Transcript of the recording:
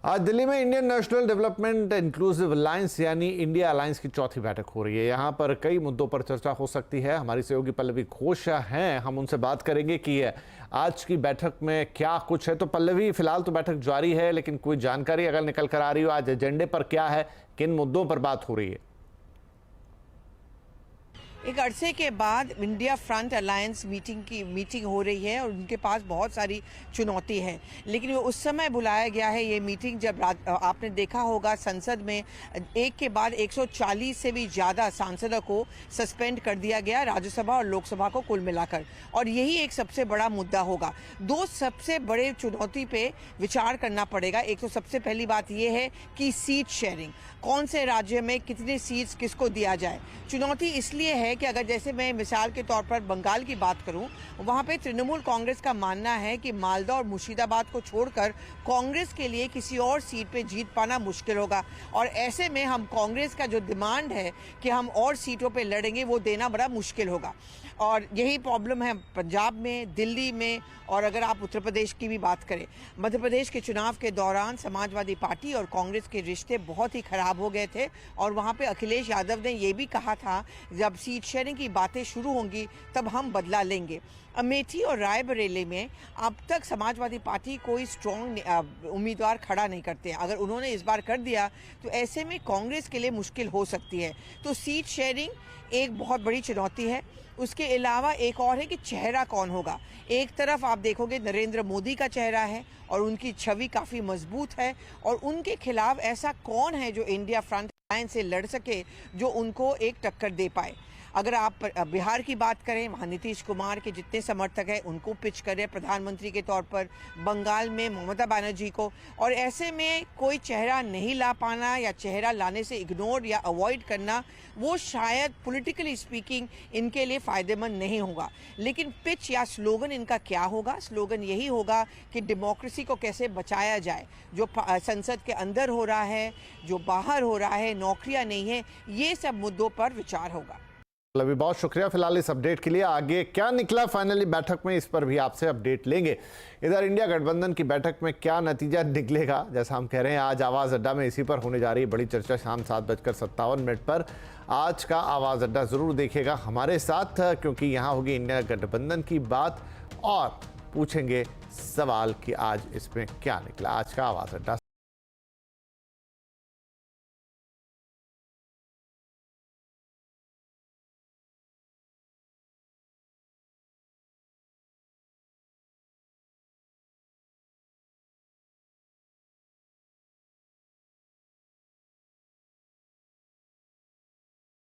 आज दिल्ली में Indian national development inclusive alliance यानी इंडिया अलायंस की चौथी बैठक हो रही है। यहां पर कई मुद्दों पर चर्चा हो सकती है। हमारी सहयोगी पल्लवी घोष हैं, हम उनसे बात करेंगे कि आज की बैठक में क्या कुछ है। तो पल्लवी, फिलहाल तो बैठक जारी है, लेकिन कोई जानकारी अगर निकल कर आ रही हो, आज एजेंडे पर क्या है, किन मुद्दों पर बात हो रही है? एक अरसे के बाद इंडिया फ्रंट अलायंस मीटिंग हो रही है और उनके पास बहुत सारी चुनौती है, लेकिन वो उस समय बुलाया गया है ये मीटिंग जब आपने देखा होगा संसद में एक के बाद 140 से भी ज़्यादा सांसदों को सस्पेंड कर दिया गया, राज्यसभा और लोकसभा को कुल मिलाकर। और यही एक सबसे बड़ा मुद्दा होगा। दो सबसे बड़े चुनौती पे विचार करना पड़ेगा। एक तो सबसे पहली बात ये है कि सीट शेयरिंग, कौन से राज्य में कितनी सीट्स किसको दिया जाए। चुनौती इसलिए है कि अगर जैसे मैं मिसाल के तौर पर बंगाल की बात करूं, वहां पे तृणमूल कांग्रेस का मानना है कि मालदा और मुर्शिदाबाद को छोड़कर कांग्रेस के लिए किसी और सीट पे जीत पाना मुश्किल होगा। और ऐसे में हम कांग्रेस का जो डिमांड है कि हम और सीटों पे लड़ेंगे, वो देना बड़ा मुश्किल होगा। और यही प्रॉब्लम है पंजाब में, दिल्ली में, और अगर आप उत्तर प्रदेश की भी बात करें, मध्य प्रदेश के चुनाव के दौरान समाजवादी पार्टी और कांग्रेस के रिश्ते बहुत ही खराब हो गए थे। और वहाँ पे अखिलेश यादव ने ये भी कहा था जब सीट शेयरिंग की बातें शुरू होंगी तब हम बदला लेंगे। अमेठी और रायबरेली में अब तक समाजवादी पार्टी कोई स्ट्रॉन्ग उम्मीदवार खड़ा नहीं करते हैं। अगर उन्होंने इस बार कर दिया तो ऐसे में कांग्रेस के लिए मुश्किल हो सकती है। तो सीट शेयरिंग एक बहुत बड़ी चुनौती है। उसके अलावा एक और है कि चेहरा कौन होगा। एक तरफ आप देखोगे नरेंद्र मोदी का चेहरा है और उनकी छवि काफ़ी मजबूत है, और उनके खिलाफ ऐसा कौन है जो इंडिया फ्रंट अलायंस से लड़ सके, जो उनको एक टक्कर दे पाए। अगर आप बिहार की बात करें, वहाँ नीतीश कुमार के जितने समर्थक हैं उनको पिच करें प्रधानमंत्री के तौर पर, बंगाल में ममता बनर्जी को, और ऐसे में कोई चेहरा नहीं ला पाना या चेहरा लाने से इग्नोर या अवॉइड करना, वो शायद पॉलिटिकली स्पीकिंग इनके लिए फ़ायदेमंद नहीं होगा। लेकिन पिच या स्लोगन इनका क्या होगा? स्लोगन यही होगा कि डेमोक्रेसी को कैसे बचाया जाए। जो संसद के अंदर हो रहा है, जो बाहर हो रहा है, नौकरियाँ नहीं है, ये सब मुद्दों पर विचार होगा। पल्लवी, बहुत शुक्रिया फिलहाल इस अपडेट के लिए। आगे क्या निकला फाइनली बैठक में, इस पर भी आपसे अपडेट लेंगे। इधर इंडिया गठबंधन की बैठक में क्या नतीजा निकलेगा, जैसा हम कह रहे हैं आज आवाज़ अड्डा में इसी पर होने जा रही है बड़ी चर्चा। शाम 7:57 पर आज का आवाज़ अड्डा ज़रूर देखिएगा हमारे साथ, क्योंकि यहाँ होगी इंडिया गठबंधन की बात और पूछेंगे सवाल कि आज इसमें क्या निकला। आज का आवाज़ अड्डा